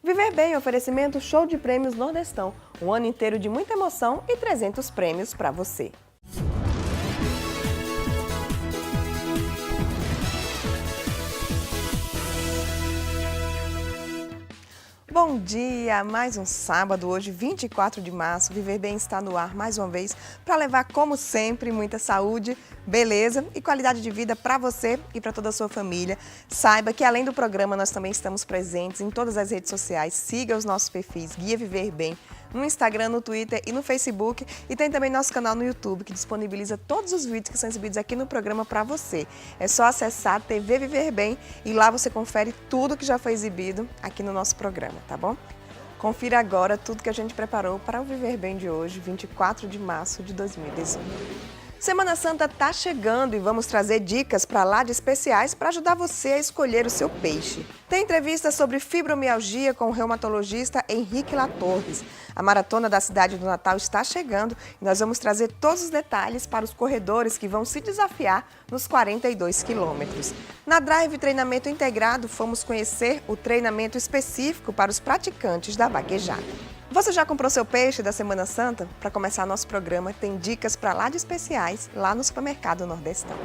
Viver Bem, oferecimento show de prêmios Nordestão. Um ano inteiro de muita emoção e 300 prêmios para você. Bom dia! Mais um sábado, hoje 24 de março. Viver Bem está no ar mais uma vez para levar, como sempre, muita saúde, beleza e qualidade de vida para você e para toda a sua família. Saiba que além do programa nós também estamos presentes em todas as redes sociais. Siga os nossos perfis Guia Viver Bem no Instagram, no Twitter e no Facebook. E tem também nosso canal no YouTube que disponibiliza todos os vídeos que são exibidos aqui no programa para você. É só acessar a TV Viver Bem e lá você confere tudo que já foi exibido aqui no nosso programa, tá bom? Confira agora tudo que a gente preparou para o Viver Bem de hoje, 24 de março de 2018. Semana Santa tá chegando e vamos trazer dicas para lá de especiais para ajudar você a escolher o seu peixe. Tem entrevista sobre fibromialgia com o reumatologista Henrique Latorres. A Maratona da Cidade do Natal está chegando e nós vamos trazer todos os detalhes para os corredores que vão se desafiar nos 42 quilômetros. Na Drive Treinamento Integrado, fomos conhecer o treinamento específico para os praticantes da vaquejada. Você já comprou seu peixe da Semana Santa? Para começar nosso programa, tem dicas para lá de especiais, lá no Supermercado Nordestão.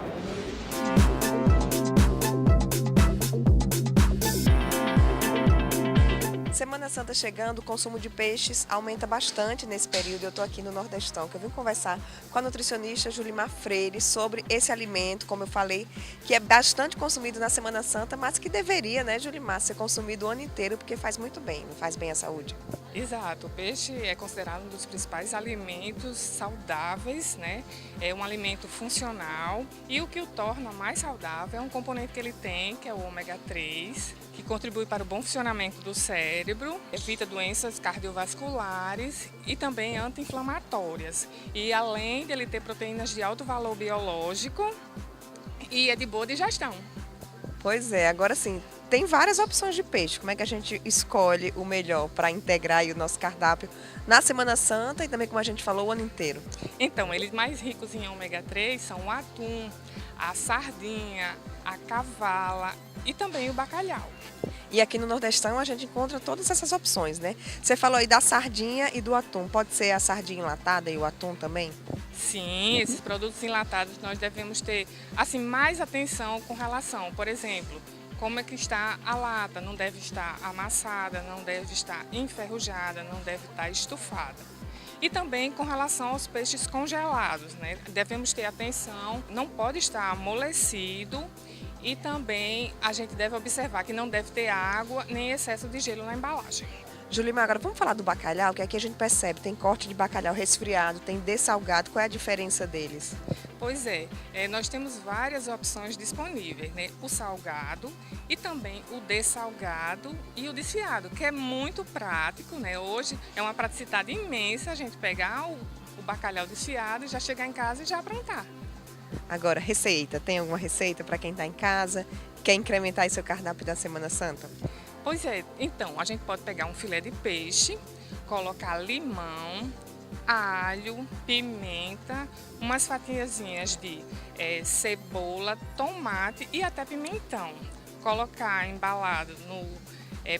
Semana Santa chegando, o consumo de peixes aumenta bastante nesse período. Eu estou aqui no Nordestão, que eu vim conversar com a nutricionista Julimar Freire sobre esse alimento, como eu falei, que é bastante consumido na Semana Santa, mas que deveria, né, Julimar, ser consumido o ano inteiro, porque faz muito bem, não faz bem à saúde. Exato, o peixe é considerado um dos principais alimentos saudáveis, né? É um alimento funcional e o que o torna mais saudável é um componente que ele tem, que é o ômega 3, que contribui para o bom funcionamento do cérebro, evita doenças cardiovasculares e também anti-inflamatórias. E além de ele ter proteínas de alto valor biológico e é de boa digestão. Pois é, agora sim, tem várias opções de peixe. Como é que a gente escolhe o melhor para integrar aí o nosso cardápio na Semana Santa e também, como a gente falou, o ano inteiro? Então, eles mais ricos em ômega 3 são o atum, a sardinha, a cavala e também o bacalhau. E aqui no Nordestão a gente encontra todas essas opções, né? Você falou aí da sardinha e do atum. Pode ser a sardinha enlatada e o atum também? Sim, esses produtos enlatados nós devemos ter assim mais atenção com relação, por exemplo, como é que está a lata, não deve estar amassada, não deve estar enferrujada, não deve estar estufada. E também com relação aos peixes congelados, né? Devemos ter atenção, não pode estar amolecido e também a gente deve observar que não deve ter água nem excesso de gelo na embalagem. Julimar, agora vamos falar do bacalhau, que aqui a gente percebe, tem corte de bacalhau resfriado, tem dessalgado, qual é a diferença deles? Pois é, nós temos várias opções disponíveis, né? O salgado e também o dessalgado e o desfiado, que é muito prático, né? Hoje é uma praticidade imensa a gente pegar o bacalhau desfiado e já chegar em casa e já aprontar. Agora, receita, tem alguma receita para quem está em casa, quer incrementar aí seu cardápio da Semana Santa? Pois é, então a gente pode pegar um filé de peixe, colocar limão, alho, pimenta, umas fatiazinhas de cebola, tomate e até pimentão. Colocar embalado no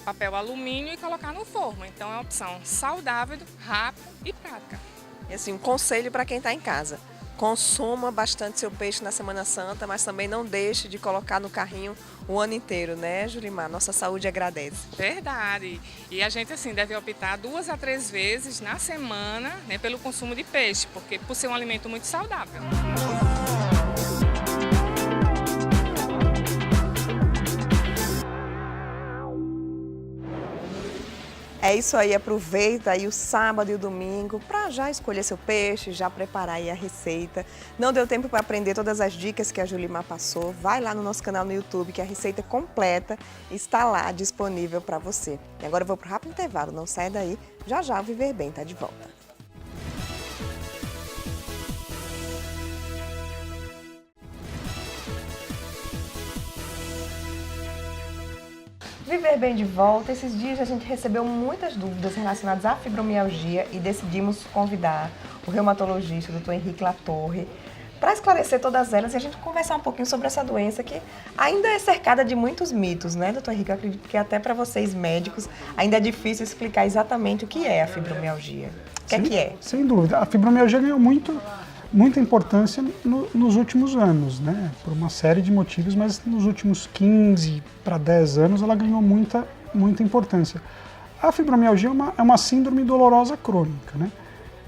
papel alumínio e colocar no forno. Então é uma opção saudável, rápida e prática. E assim, um conselho para quem está em casa. Consuma bastante seu peixe na Semana Santa, mas também não deixe de colocar no carrinho o ano inteiro, né, Julimar? Nossa saúde agradece. Verdade. E a gente assim deve optar 2 a 3 vezes na semana, né, pelo consumo de peixe, porque por ser um alimento muito saudável. É isso aí, aproveita aí o sábado e o domingo para já escolher seu peixe, já preparar aí a receita. Não deu tempo para aprender todas as dicas que a Julimar passou? Vai lá no nosso canal no YouTube que a receita completa está lá disponível para você. E agora eu vou para o rápido intervalo, não sai daí, já já o Viver Bem está de volta. Viver Bem de volta. Esses dias a gente recebeu muitas dúvidas relacionadas à fibromialgia e decidimos convidar o reumatologista, o Dr. Henrique Latorre, para esclarecer todas elas e a gente conversar um pouquinho sobre essa doença que ainda é cercada de muitos mitos, né, doutor Henrique? Eu acredito que até para vocês médicos ainda é difícil explicar exatamente o que é a fibromialgia. O que é? Sem dúvida. A fibromialgia ganhou muita importância nos últimos anos, né? Por uma série de motivos, mas nos últimos 15 para 10 anos ela ganhou muita importância. A fibromialgia é uma síndrome dolorosa crônica, né?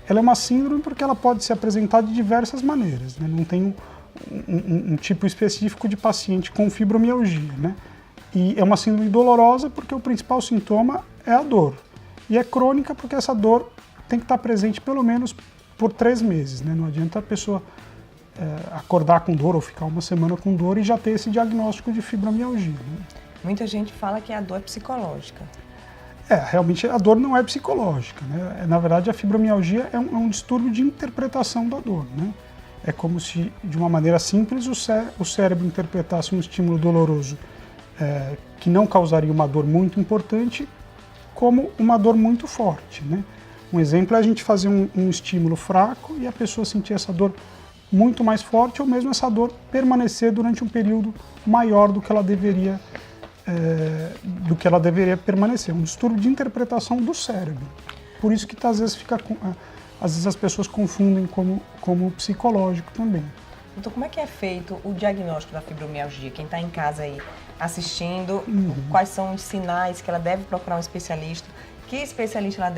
Ela é uma síndrome porque ela pode se apresentar de diversas maneiras, né? Não tem um tipo específico de paciente com fibromialgia, né? E é uma síndrome dolorosa porque o principal sintoma é a dor. E é crônica porque essa dor tem que estar presente pelo menos por 3 meses, né? Não adianta a pessoa acordar com dor ou ficar uma semana com dor e já ter esse diagnóstico de fibromialgia, né? Muita gente fala que a dor é psicológica. Realmente a dor não é psicológica, né? Na verdade, a fibromialgia é um distúrbio de interpretação da dor, né? É como se, de uma maneira simples, o cérebro interpretasse um estímulo doloroso que não causaria uma dor muito importante como uma dor muito forte, né? Um exemplo é a gente fazer um estímulo fraco e a pessoa sentir essa dor muito mais forte ou mesmo essa dor permanecer durante um período maior do que ela deveria permanecer. Um distúrbio de interpretação do cérebro. Por isso que às vezes as pessoas confundem como psicológico também. Então, como é que é feito o diagnóstico da fibromialgia? Quem está em casa aí assistindo, quais são os sinais que ela deve procurar um especialista? Que especialista ela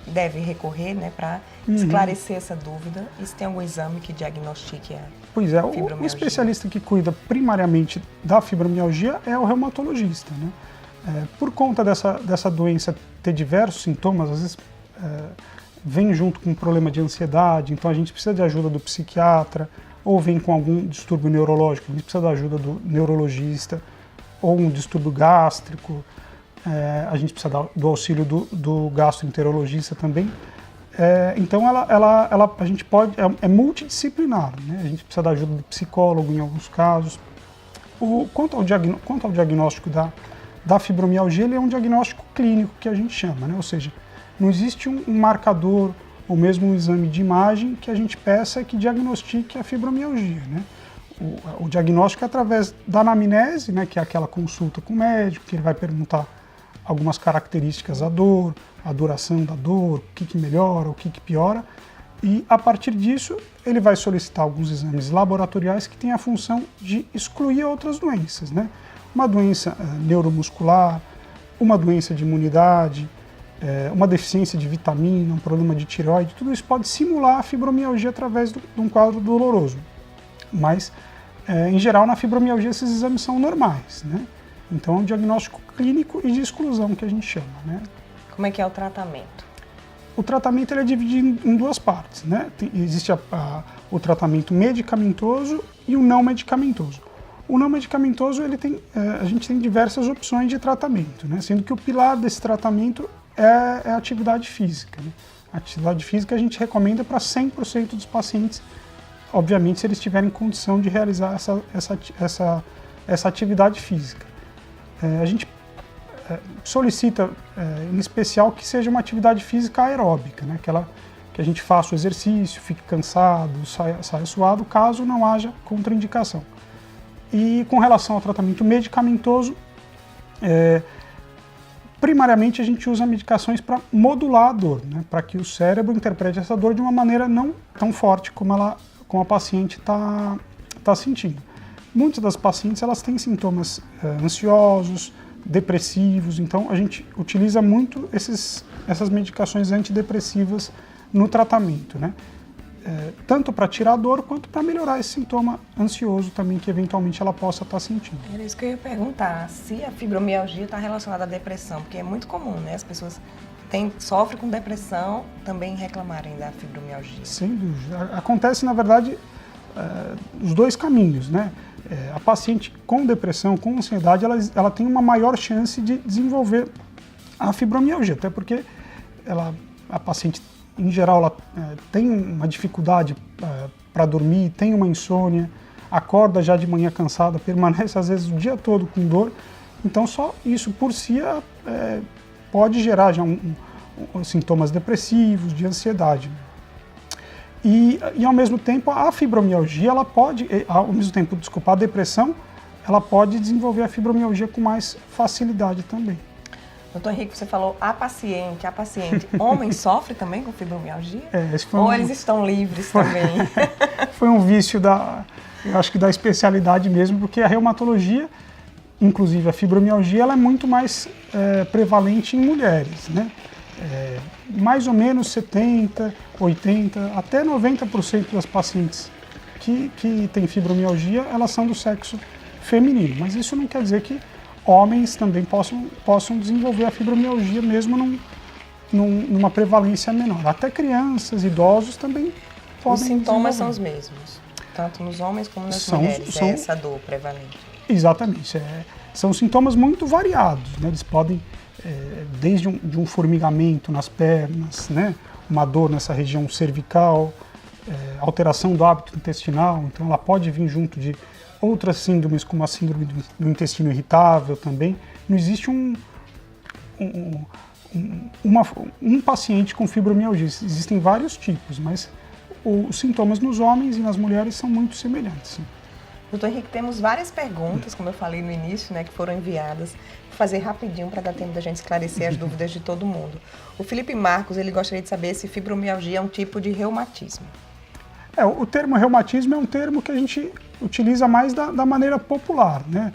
deve recorrer, né, para esclarecer essa dúvida? E se tem algum exame que diagnostique a Pois é, fibromialgia? O especialista que cuida primariamente da fibromialgia é o reumatologista, né? Por conta dessa doença ter diversos sintomas, às vezes vem junto com um problema de ansiedade, então a gente precisa de ajuda do psiquiatra, ou vem com algum distúrbio neurológico, a gente precisa da ajuda do neurologista, ou um distúrbio gástrico, a gente precisa do auxílio do gastroenterologista também. Então a gente pode, é multidisciplinar, né? A gente precisa da ajuda do psicólogo em alguns casos. Quanto ao diagnóstico da fibromialgia, ele é um diagnóstico clínico que a gente chama, né? Ou seja, não existe um marcador ou mesmo um exame de imagem que a gente peça que diagnostique a fibromialgia, né? O diagnóstico é através da anamnese, né, que é aquela consulta com o médico, que ele vai perguntar algumas características da dor, a duração da dor, o que melhora, o que piora, e a partir disso ele vai solicitar alguns exames laboratoriais que têm a função de excluir outras doenças, né? Uma doença neuromuscular, uma doença de imunidade, uma deficiência de vitamina, um problema de tireoide, tudo isso pode simular a fibromialgia através de um quadro doloroso. Mas, em geral, na fibromialgia esses exames são normais, né? Então é um diagnóstico clínico e de exclusão que a gente chama, né? Como é que é o tratamento? O tratamento ele é dividido em 2 partes, né? Existe o tratamento medicamentoso e o não medicamentoso. O não medicamentoso, a gente tem diversas opções de tratamento, né? Sendo que o pilar desse tratamento é a atividade física, né? A atividade física a gente recomenda para 100% dos pacientes, obviamente se eles tiverem condição de realizar essa atividade física. A gente solicita, em especial, que seja uma atividade física aeróbica, né? Que a gente faça o exercício, fique cansado, saia suado, caso não haja contraindicação. E com relação ao tratamento medicamentoso, primariamente a gente usa medicações para modular a dor, né? Para que o cérebro interprete essa dor de uma maneira não tão forte como a paciente está sentindo. Muitas das pacientes elas têm sintomas ansiosos, depressivos, então a gente utiliza muito essas medicações antidepressivas no tratamento, né? Tanto para tirar a dor quanto para melhorar esse sintoma ansioso também que eventualmente ela possa estar sentindo. Era isso que eu ia perguntar, se a fibromialgia está relacionada à depressão, porque é muito comum, né? As pessoas sofrem com depressão também reclamarem da fibromialgia. Sem dúvida. Acontece, na verdade, os 2 caminhos, né? A paciente com depressão, com ansiedade, ela tem uma maior chance de desenvolver a fibromialgia, até porque a paciente, em geral, ela tem uma dificuldade para dormir, tem uma insônia, acorda já de manhã cansada, permanece às vezes o dia todo com dor, então só isso por si pode gerar já sintomas depressivos, de ansiedade. E ao mesmo tempo, a fibromialgia, ela pode, ao mesmo tempo, desculpa, a depressão, ela pode desenvolver a fibromialgia com mais facilidade também. Doutor Henrique, você falou a paciente. Homem sofre também com fibromialgia? Ou eles estão livres também? Foi um vício eu acho que da especialidade mesmo, porque a reumatologia, inclusive a fibromialgia, ela é muito mais prevalente em mulheres, né? Mais ou menos 70%, 80%, até 90% das pacientes que têm fibromialgia, elas são do sexo feminino. Mas isso não quer dizer que homens também possam desenvolver a fibromialgia mesmo numa prevalência menor. Até crianças, idosos também podem. Os sintomas são os mesmos, tanto nos homens como nas mulheres, essa dor prevalente. Exatamente. São sintomas muito variados, né? Eles podem, desde um formigamento nas pernas, né? Uma dor nessa região cervical, alteração do hábito intestinal, então ela pode vir junto de outras síndromes, como a síndrome do intestino irritável também. Não existe um paciente com fibromialgia, existem vários tipos, mas os sintomas nos homens e nas mulheres são muito semelhantes. Doutor Henrique, temos várias perguntas, como eu falei no início, né, que foram enviadas. Vou fazer rapidinho para dar tempo da gente esclarecer as dúvidas de todo mundo. O Felipe Marcos, ele gostaria de saber se fibromialgia é um tipo de reumatismo. O termo reumatismo é um termo que a gente utiliza mais da maneira popular, né?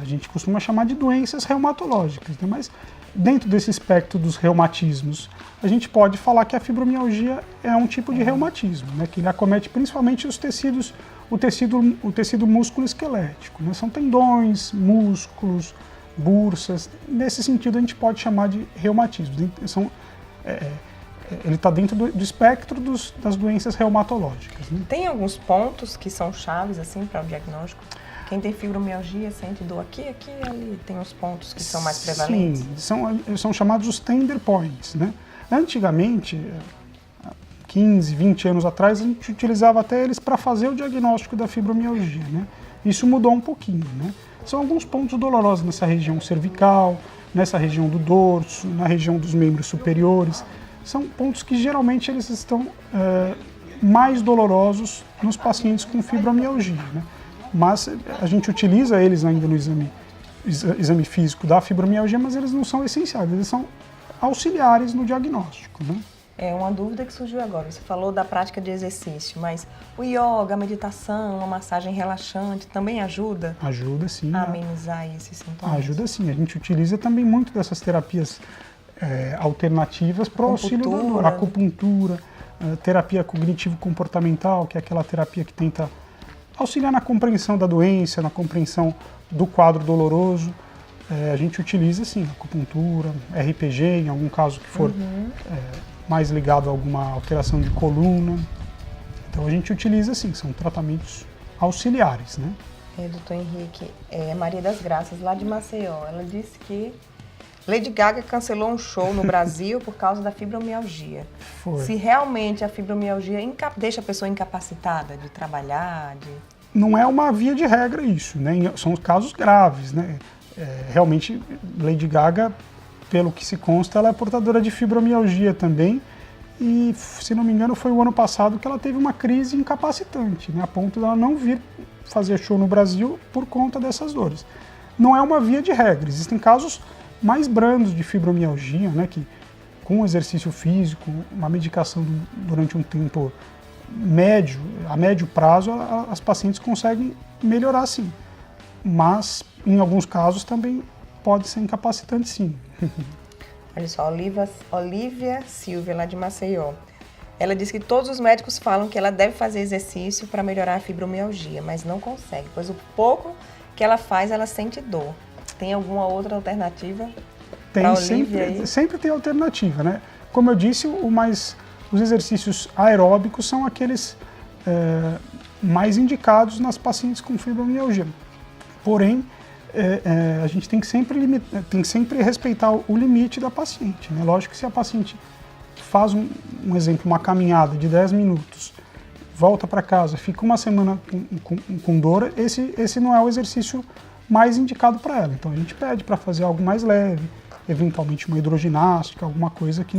A gente costuma chamar de doenças reumatológicas, né? Mas dentro desse espectro dos reumatismos, a gente pode falar que a fibromialgia é um tipo de reumatismo, né? Que ele acomete principalmente os tecidos, o tecido músculo-esquelético, né? São tendões, músculos, bursas. Nesse sentido, a gente pode chamar de reumatismo. Ele está dentro do espectro das doenças reumatológicas, né? Tem alguns pontos que são chaves assim para o diagnóstico? Quem tem fibromialgia sente dor aqui e ali. Tem os pontos que são mais prevalentes? Sim, são chamados os tender points, né? Antigamente, 15, 20 anos atrás, a gente utilizava até eles para fazer o diagnóstico da fibromialgia, né? Isso mudou um pouquinho, né? São alguns pontos dolorosos nessa região cervical, nessa região do dorso, na região dos membros superiores. São pontos que geralmente eles estão mais dolorosos nos pacientes com fibromialgia, né? Mas a gente utiliza eles ainda no exame físico da fibromialgia, mas eles não são essenciais, eles são auxiliares no diagnóstico, né? É uma dúvida que surgiu agora. Você falou da prática de exercício, mas o yoga, a meditação, uma massagem relaxante também ajuda? Ajuda, sim. A amenizar esses sintomas? Ajuda, sim. A gente utiliza também muito dessas terapias alternativas para o auxílio da dor. Acupuntura, terapia cognitivo-comportamental, que é aquela terapia que tenta auxiliar na compreensão da doença, na compreensão do quadro doloroso. A gente utiliza, sim, acupuntura, RPG, em algum caso que for mais ligado a alguma alteração de coluna. Então a gente utiliza, sim, são tratamentos auxiliares, né? Doutor Henrique, Maria das Graças, lá de Maceió, ela disse que Lady Gaga cancelou um show no Brasil por causa da fibromialgia. Foi. Se realmente a fibromialgia deixa a pessoa incapacitada de trabalhar, Não é uma via de regra isso, né? São casos graves, né? Realmente, Lady Gaga, pelo que se consta, ela é portadora de fibromialgia também. E, se não me engano, foi o ano passado que ela teve uma crise incapacitante, né? A ponto de ela não vir fazer show no Brasil por conta dessas dores. Não é uma via de regra. Existem casos mais brandos de fibromialgia, né, que com exercício físico, uma medicação durante um tempo médio, a médio prazo, as pacientes conseguem melhorar, sim. Mas, em alguns casos, também pode ser incapacitante, sim. Olha só, Olivia Silvia, lá de Maceió. Ela diz que todos os médicos falam que ela deve fazer exercício para melhorar a fibromialgia, mas não consegue, pois o pouco que ela faz, ela sente dor. Tem alguma outra alternativa? Sempre tem alternativa, né? Como eu disse, os exercícios aeróbicos são aqueles mais indicados nas pacientes com fibromialgia. Porém, a gente tem que sempre respeitar o limite da paciente, né? Lógico que se a paciente faz um exemplo, uma caminhada de 10 minutos, volta para casa, fica uma semana com dor, esse não é o exercício mais indicado para ela. Então a gente pede para fazer algo mais leve, eventualmente uma hidroginástica, alguma coisa que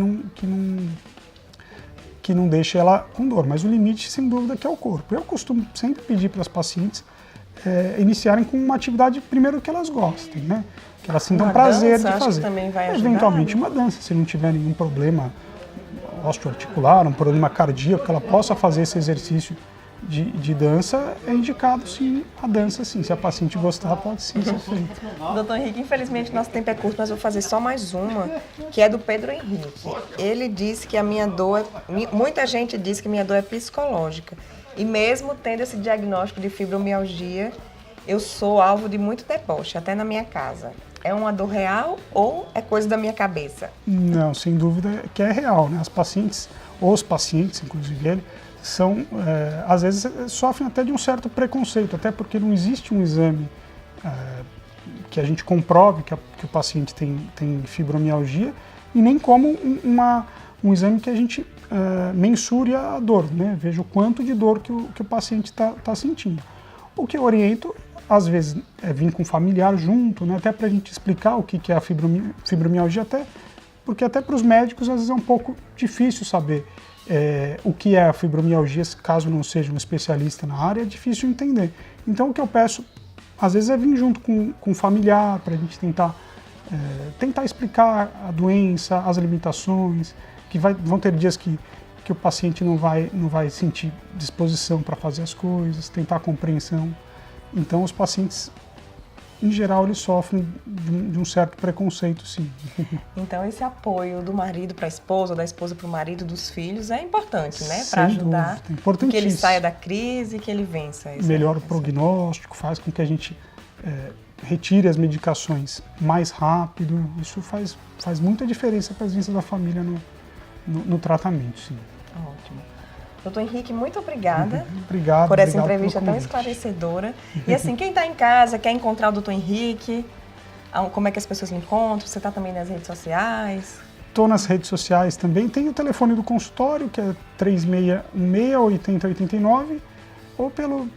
que não deixe ela com dor, mas o limite, sem dúvida, que é o corpo. Eu costumo sempre pedir para as pacientes iniciarem com uma atividade, primeiro, que elas gostem, né? Que elas sintam prazer de fazer. Que também vai ajudar, eventualmente, né? uma dança, se não tiver nenhum problema osteoarticular, um problema cardíaco, que ela possa fazer esse exercício de dança, é indicado sim a dança, sim. Se a paciente gostar, pode sim ser feito. Doutor Henrique, infelizmente nosso tempo é curto, mas eu vou fazer só mais uma, que é do Pedro Henrique. Ele disse que a minha dor, muita gente diz que minha dor é psicológica. E mesmo tendo esse diagnóstico de fibromialgia, eu sou alvo de muito deboche, até na minha casa. É uma dor real ou é coisa da minha cabeça? Não, sem dúvida que é real, né? As pacientes, ou os pacientes, inclusive ele, às vezes sofrem até de um certo preconceito, até porque não existe um exame que a gente comprove que o paciente tem fibromialgia e nem como um exame que a gente mensure a dor, né? Veja o quanto de dor que o paciente está sentindo. O que eu oriento, às vezes, é vir com um familiar junto, né? Até para a gente explicar o que é a fibromialgia, porque até para os médicos às vezes é um pouco difícil saber o que é a fibromialgia, caso não seja um especialista na área, é difícil entender. Então o que eu peço, às vezes, é vir junto com um familiar, para a gente tentar explicar a doença, as limitações, que vão ter dias que o paciente não vai sentir disposição para fazer as coisas, tentar compreensão. Então os pacientes, em geral, eles sofrem de um certo preconceito, sim. Então esse apoio do marido para a esposa, ou da esposa para o marido, dos filhos, é importante, né? Para Sem ajudar dúvida, que ele saia da crise, que ele vença. Melhora o prognóstico, faz com que a gente retire as medicações mais rápido. Isso faz muita diferença para a presença da família no tratamento, sim. Ótimo. Doutor Henrique, muito obrigada Obrigado por essa entrevista pelo tão convite. esclarecedora. E assim, quem está em casa, quer encontrar o doutor Henrique, como é que as pessoas lhe encontram? Você está também nas redes sociais? Estou nas redes sociais também. Tem o telefone do consultório, que é 3616-8089, ou pelo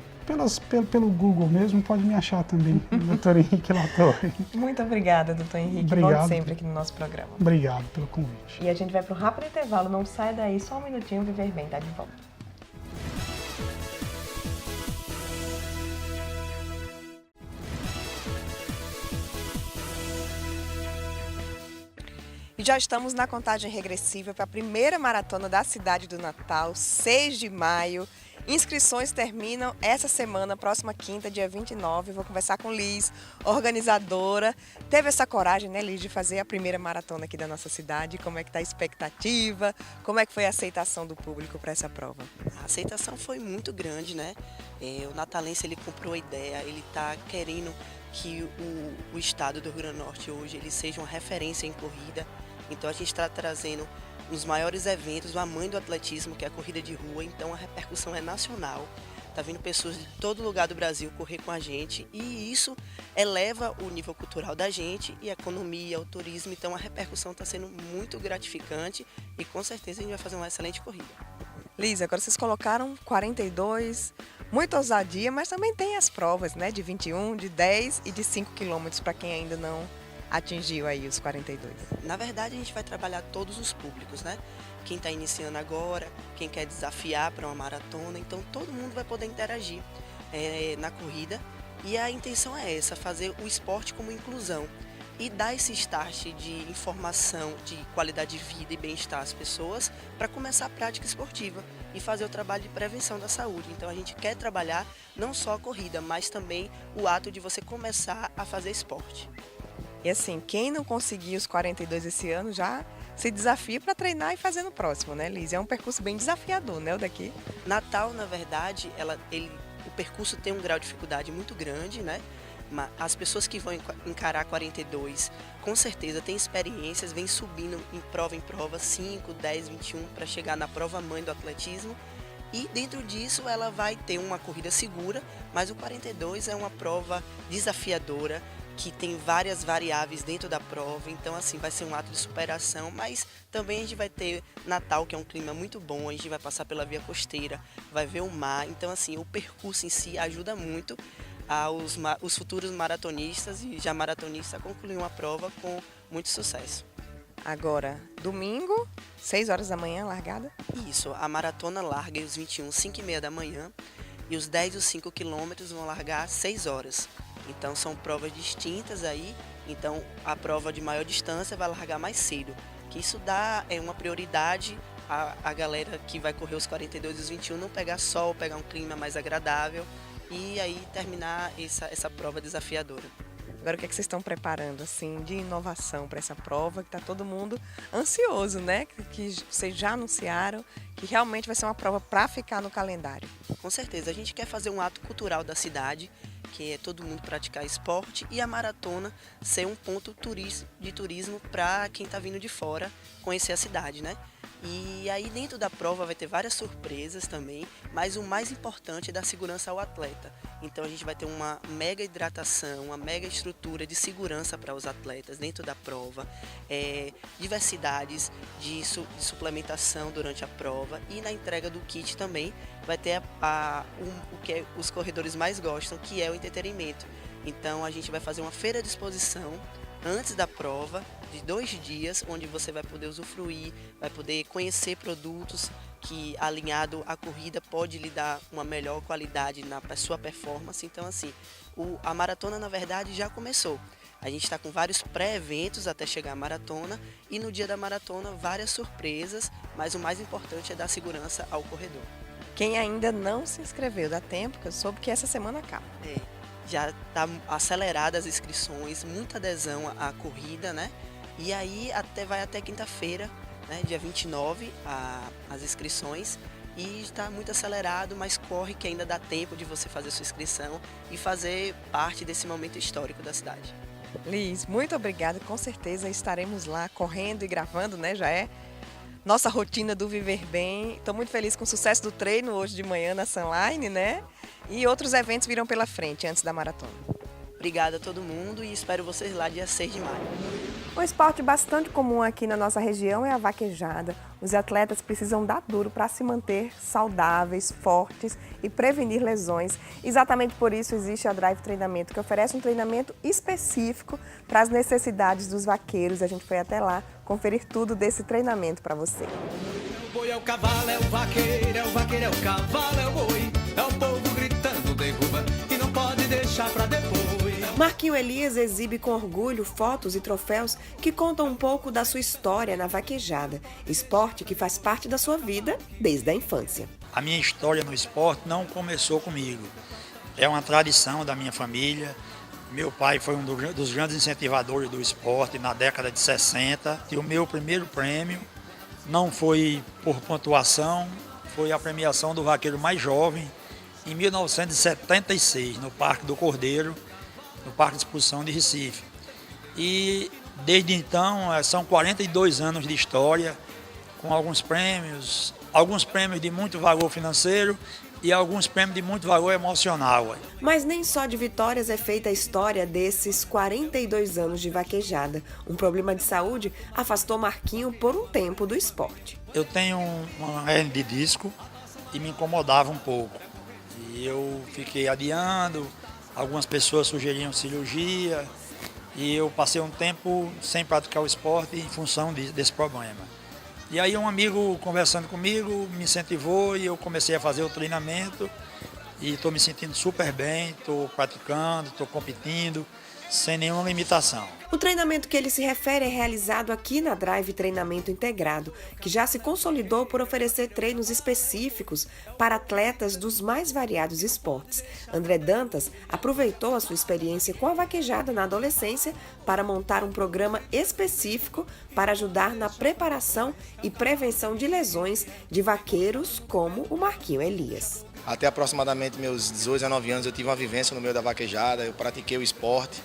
Google mesmo, pode me achar também, doutor Henrique Latorre. Muito obrigada, doutor Henrique. Obrigado. Volte sempre aqui no nosso programa. Obrigado pelo convite. E a gente vai para o rápido intervalo. Não sai daí, só um minutinho, o Viver Bem está de volta. E já estamos na contagem regressiva para a primeira maratona da cidade do Natal, 6 de maio. Inscrições terminam essa semana, próxima quinta, dia 29. Vou conversar com Liz, organizadora. Teve essa coragem, né, Liz, de fazer a primeira maratona aqui da nossa cidade. Como é que está a expectativa? Como é que foi a aceitação do público para essa prova? A aceitação foi muito grande, né? O natalense, ele comprou a ideia, ele está querendo que o estado do Rio Grande do Norte hoje ele seja uma referência em corrida. Então a gente está trazendo os maiores eventos, a mãe do atletismo, que é a corrida de rua, então a repercussão é nacional. Tá vindo pessoas de todo lugar do Brasil correr com a gente e isso eleva o nível cultural da gente e a economia, o turismo, então a repercussão está sendo muito gratificante e com certeza a gente vai fazer uma excelente corrida. Liz, agora vocês colocaram 42, muita ousadia, mas também tem as provas, né, de 21, de 10 e de 5 quilômetros para quem ainda não atingiu aí os 42. Na verdade, a gente vai trabalhar todos os públicos, né? Quem está iniciando agora, quem quer desafiar para uma maratona, então todo mundo vai poder interagir na corrida. E a intenção é essa, fazer o esporte como inclusão e dar esse start de informação, de qualidade de vida e bem-estar às pessoas para começar a prática esportiva e fazer o trabalho de prevenção da saúde. Então a gente quer trabalhar não só a corrida, mas também o ato de você começar a fazer esporte. E assim, quem não conseguir os 42 esse ano já se desafia para treinar e fazer no próximo, né, Liz? É um percurso bem desafiador, né, o daqui? Natal, na verdade, o percurso tem um grau de dificuldade muito grande, né? As pessoas que vão encarar 42, com certeza têm experiências, vêm subindo em prova, 5, 10, 21, para chegar na prova mãe do atletismo. E dentro disso ela vai ter uma corrida segura, mas o 42 é uma prova desafiadora, que tem várias variáveis dentro da prova, então assim, vai ser um ato de superação, mas também a gente vai ter Natal, que é um clima muito bom, a gente vai passar pela via costeira, vai ver o mar, então assim, o percurso em si ajuda muito os futuros maratonistas e já maratonistas a concluir uma prova com muito sucesso. Agora, domingo, 6 horas da manhã, largada? Isso, a maratona larga os 21, 5h30 da manhã, e os 10 e os 5 quilômetros vão largar às 6 horas. Então são provas distintas aí, então a prova de maior distância vai largar mais cedo, que isso dá uma prioridade a galera que vai correr os 42 e os 21 não pegar sol, pegar um clima mais agradável e aí terminar essa prova desafiadora. Agora, o que é que vocês estão preparando assim de inovação para essa prova, que está todo mundo ansioso, né? Que vocês já anunciaram que realmente vai ser uma prova para ficar no calendário. Com certeza, a gente quer fazer um ato cultural da cidade, que é todo mundo praticar esporte, e a maratona ser um ponto de turismo para quem está vindo de fora conhecer a cidade, né? E aí dentro da prova vai ter várias surpresas também, mas o mais importante é dar segurança ao atleta. Então a gente vai ter uma mega hidratação, uma mega estrutura de segurança para os atletas dentro da prova, diversidades de suplementação durante a prova, e na entrega do kit também vai ter o que os corredores mais gostam, que é o entretenimento. Então a gente vai fazer uma feira de exposição antes da prova, de 2 dias, onde você vai poder usufruir, vai poder conhecer produtos que, alinhado à corrida, pode lhe dar uma melhor qualidade na sua performance. Então, assim, a maratona, na verdade, já começou. A gente está com vários pré-eventos até chegar à maratona, e no dia da maratona, várias surpresas, mas o mais importante é dar segurança ao corredor. Quem ainda não se inscreveu, dá tempo, que eu soube que essa semana acaba. Já está acelerada as inscrições, muita adesão à corrida, né? E aí vai até quinta-feira, né, dia 29, as inscrições. E está muito acelerado, mas corre que ainda dá tempo de você fazer sua inscrição e fazer parte desse momento histórico da cidade. Liz, muito obrigada, com certeza estaremos lá correndo e gravando, né? Já é nossa rotina do Viver Bem. Estou muito feliz com o sucesso do treino hoje de manhã na Sunline, né? E outros eventos virão pela frente antes da maratona. Obrigada a todo mundo e espero vocês lá dia 6 de maio. Um esporte bastante comum aqui na nossa região é a vaquejada. Os atletas precisam dar duro para se manter saudáveis, fortes e prevenir lesões. Exatamente por isso existe a Drive Treinamento, que oferece um treinamento específico para as necessidades dos vaqueiros. A gente foi até lá conferir tudo desse treinamento para você. O boi é o cavalo, é o vaqueiro, é o cavalo, é o boi. É o povo gritando, derruba e não pode deixar para depois. Marquinho Elias exibe com orgulho fotos e troféus que contam um pouco da sua história na vaquejada, esporte que faz parte da sua vida desde a infância. A minha história no esporte não começou comigo. É uma tradição da minha família. Meu pai foi um dos grandes incentivadores do esporte na década de 60. E o meu primeiro prêmio não foi por pontuação, foi a premiação do vaqueiro mais jovem em 1976, no Parque do Cordeiro, no Parque de Exposição de Recife. E desde então são 42 anos de história, com alguns prêmios de muito valor financeiro e alguns prêmios de muito valor emocional. Mas nem só de vitórias é feita a história desses 42 anos de vaquejada. Um problema de saúde afastou Marquinho por um tempo do esporte. Eu tenho uma hernia de disco e me incomodava um pouco. E eu fiquei adiando, algumas pessoas sugeriam cirurgia e eu passei um tempo sem praticar o esporte em função desse problema. E aí um amigo conversando comigo me incentivou e eu comecei a fazer o treinamento e estou me sentindo super bem, estou praticando, estou competindo, sem nenhuma limitação. O treinamento que ele se refere é realizado aqui na Drive Treinamento Integrado, que já se consolidou por oferecer treinos específicos para atletas dos mais variados esportes. André Dantas aproveitou a sua experiência com a vaquejada na adolescência para montar um programa específico para ajudar na preparação e prevenção de lesões de vaqueiros como o Marquinho Elias. Até aproximadamente meus 18, 19 anos eu tive uma vivência no meio da vaquejada, eu pratiquei o esporte.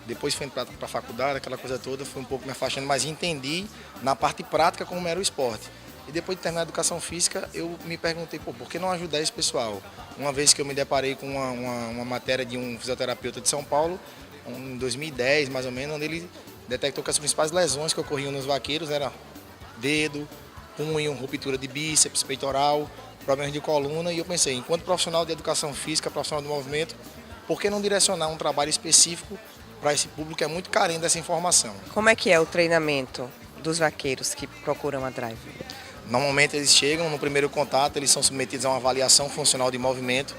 Depois fui para a faculdade, aquela coisa toda, fui um pouco me afastando, mas entendi na parte prática como era o esporte. E depois de terminar a educação física, eu me perguntei, por que não ajudar esse pessoal? Uma vez que eu me deparei com uma matéria de um fisioterapeuta de São Paulo, em 2010 mais ou menos, onde ele detectou que as principais lesões que ocorriam nos vaqueiros eram dedo, punho, ruptura de bíceps, peitoral, problemas de coluna. E eu pensei, enquanto profissional de educação física, profissional do movimento, por que não direcionar um trabalho específico para esse público que é muito carente dessa informação? Como é que é o treinamento? dos vaqueiros que procuram a Drive? Normalmente eles chegam, no primeiro contato, eles são submetidos a uma avaliação funcional de movimento.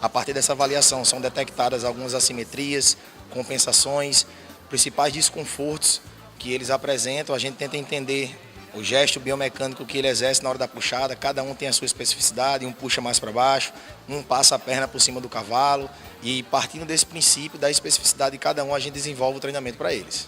A partir dessa avaliação são detectadas algumas assimetrias, compensações, principais desconfortos que eles apresentam. A gente tenta entender o gesto biomecânico que ele exerce na hora da puxada. Cada um tem a sua especificidade, um puxa mais para baixo, um passa a perna por cima do cavalo. E partindo desse princípio, da especificidade de cada um, a gente desenvolve o treinamento para eles.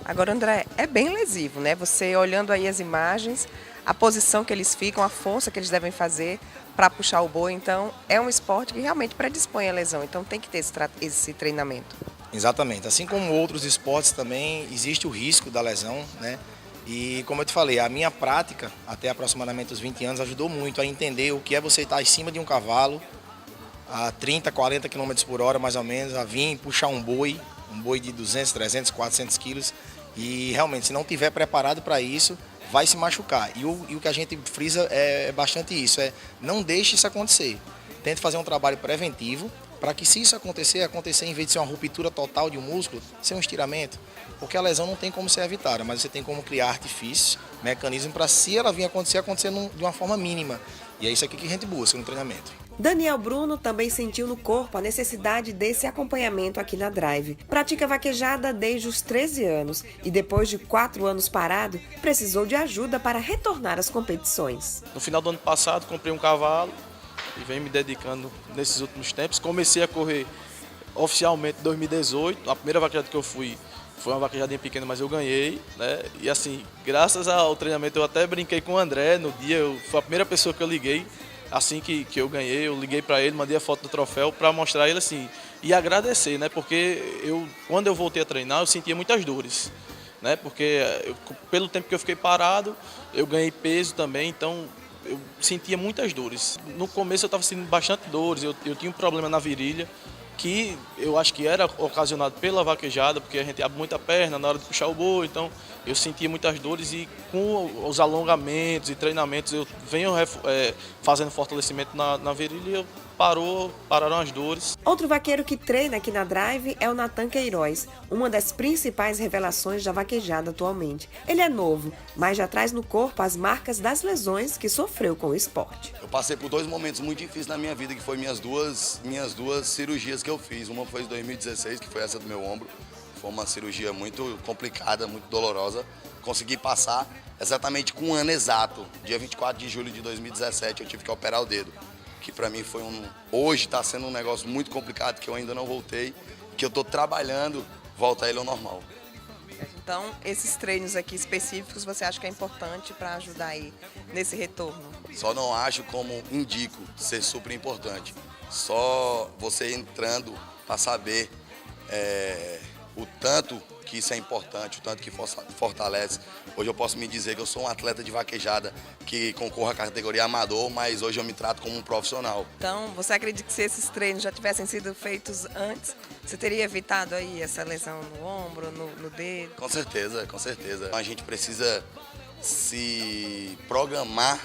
Agora, André, é bem lesivo, né? Você olhando aí as imagens, a posição que eles ficam, a força que eles devem fazer para puxar o boi. Então, é um esporte que realmente predispõe à lesão. Então, tem que ter esse treinamento. Exatamente. Assim como outros esportes também, existe o risco da lesão, né? E como eu te falei, a minha prática, até aproximadamente os 20 anos, ajudou muito a entender o que é você estar em cima de um cavalo a 30, 40 km por hora, mais ou menos, a vir puxar um boi de 200, 300, 400 quilos. E realmente, se não estiver preparado para isso, vai se machucar. E o que a gente frisa é bastante isso, não deixe isso acontecer. Tente fazer um trabalho preventivo para que, se isso acontecer, em vez de ser uma ruptura total de um músculo, ser um estiramento. Porque a lesão não tem como ser evitada, mas você tem como criar artifícios, mecanismos para, se ela vir acontecer de uma forma mínima. E é isso aqui que a gente busca no treinamento. Daniel Bruno também sentiu no corpo a necessidade desse acompanhamento aqui na Drive. Pratica vaquejada desde os 13 anos e depois de 4 anos parado, precisou de ajuda para retornar às competições. No final do ano passado, comprei um cavalo e venho me dedicando nesses últimos tempos. Comecei a correr oficialmente em 2018. A primeira vaquejada que eu fui foi uma vaquejadinha pequena, mas eu ganhei, né? E assim, graças ao treinamento, eu até brinquei com o André no dia. Foi a primeira pessoa que eu liguei. Assim que eu ganhei, eu liguei para ele, mandei a foto do troféu para mostrar ele assim e agradecer, né? Porque quando eu voltei a treinar, eu sentia muitas dores, né? Porque pelo tempo que eu fiquei parado, eu ganhei peso também, então eu sentia muitas dores. No começo eu estava sentindo bastante dores, eu tinha um problema na virilha, que eu acho que era ocasionado pela vaquejada, porque a gente abre muita perna na hora de puxar o boi, então eu sentia muitas dores e com os alongamentos e treinamentos eu venho fazendo fortalecimento na virilha e pararam as dores. Outro vaqueiro que treina aqui na Drive é o Natan Queiroz, uma das principais revelações da vaquejada atualmente. Ele é novo, mas já traz no corpo as marcas das lesões que sofreu com o esporte. Eu passei por 2 momentos muito difíceis na minha vida, que foi minhas duas cirurgias que eu fiz. Uma foi em 2016, que foi essa do meu ombro. Foi uma cirurgia muito complicada, muito dolorosa. Consegui passar exatamente com 1 ano exato. Dia 24 de julho de 2017 eu tive que operar o dedo. Que para mim foi hoje está sendo um negócio muito complicado, que eu ainda não voltei, que eu estou trabalhando, voltar ele ao normal. Então, esses treinos aqui específicos, você acha que é importante para ajudar aí nesse retorno? Só não acho, como indico, ser super importante. Só você entrando para saber o tanto que isso é importante, o tanto que fortalece. Hoje eu posso me dizer que eu sou um atleta de vaquejada que concorre à categoria amador, mas hoje eu me trato como um profissional. Então, você acredita que se esses treinos já tivessem sido feitos antes, você teria evitado aí essa lesão no ombro, no dedo? Com certeza, com certeza. A gente precisa se programar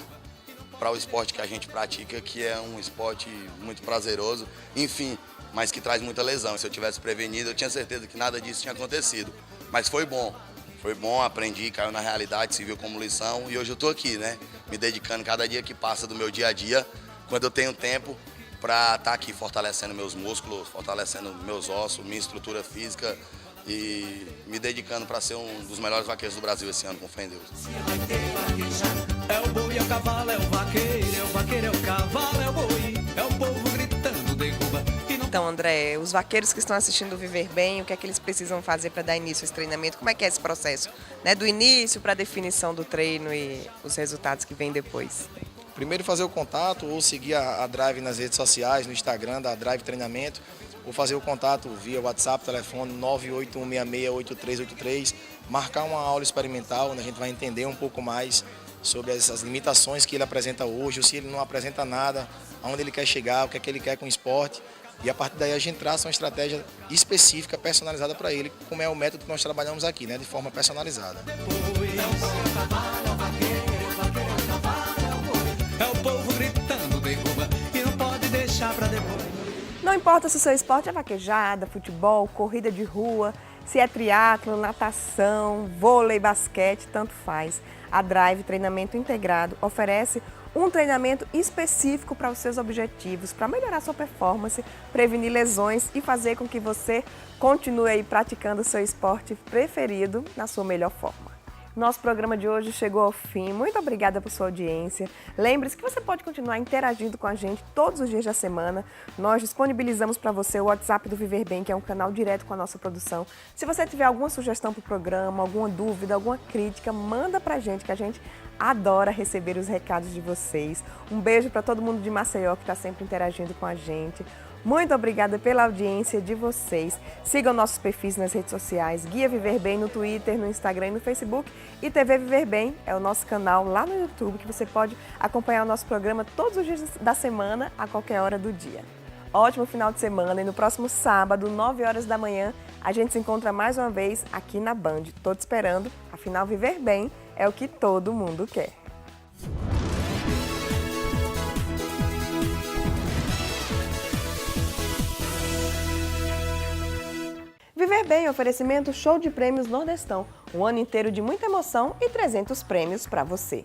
para o esporte que a gente pratica, que é um esporte muito prazeroso, enfim, mas que traz muita lesão. Se eu tivesse prevenido, eu tinha certeza que nada disso tinha acontecido. Mas foi bom, aprendi, caiu na realidade, se viu como lição e hoje eu estou aqui, né? Me dedicando cada dia que passa do meu dia a dia, quando eu tenho tempo, para estar aqui fortalecendo meus músculos, fortalecendo meus ossos, minha estrutura física e me dedicando para ser um dos melhores vaqueiros do Brasil esse ano, com fé em Deus. É o boi, é o cavalo, é o vaqueiro, é o cavalo, é o boi, é o povo gritando, derruba. Então, André, os vaqueiros que estão assistindo o Viver Bem, o que é que eles precisam fazer para dar início a esse treinamento? Como é que é esse processo, né? Do início para a definição do treino e os resultados que vêm depois? Primeiro fazer o contato ou seguir a Drive nas redes sociais, no Instagram da Drive Treinamento, ou fazer o contato via WhatsApp, telefone 981668383, marcar uma aula experimental, onde a gente vai entender um pouco mais sobre essas limitações que ele apresenta hoje, ou se ele não apresenta nada, aonde ele quer chegar, o que é que ele quer com o esporte. E a partir daí a gente traça uma estratégia específica, personalizada para ele, como é o método que nós trabalhamos aqui, né, de forma personalizada. É o povo gritando, derruba, e não pode deixar para depois. Não importa se o seu esporte é vaquejada, futebol, corrida de rua, Se é triatlo, natação, vôlei, basquete, tanto faz. A Drive Treinamento Integrado oferece um treinamento específico para os seus objetivos, para melhorar sua performance, prevenir lesões e fazer com que você continue aí praticando o seu esporte preferido na sua melhor forma. Nosso programa de hoje chegou ao fim. Muito obrigada por sua audiência. Lembre-se que você pode continuar interagindo com a gente todos os dias da semana. Nós disponibilizamos para você o WhatsApp do Viver Bem, que é um canal direto com a nossa produção. Se você tiver alguma sugestão para o programa, alguma dúvida, alguma crítica, manda para a gente, que a gente adora receber os recados de vocês. Um beijo para todo mundo de Maceió que está sempre interagindo com a gente. Muito obrigada pela audiência de vocês. Sigam nossos perfis nas redes sociais, Guia Viver Bem no Twitter, no Instagram e no Facebook. E TV Viver Bem é o nosso canal lá no YouTube, que você pode acompanhar o nosso programa todos os dias da semana, a qualquer hora do dia. Ótimo final de semana e no próximo sábado, 9 horas da manhã, a gente se encontra mais uma vez aqui na Band. Tô te esperando, afinal Viver Bem é o que todo mundo quer. Viver Bem, oferecimento show de prêmios Nordestão. Um ano inteiro de muita emoção e 300 prêmios para você.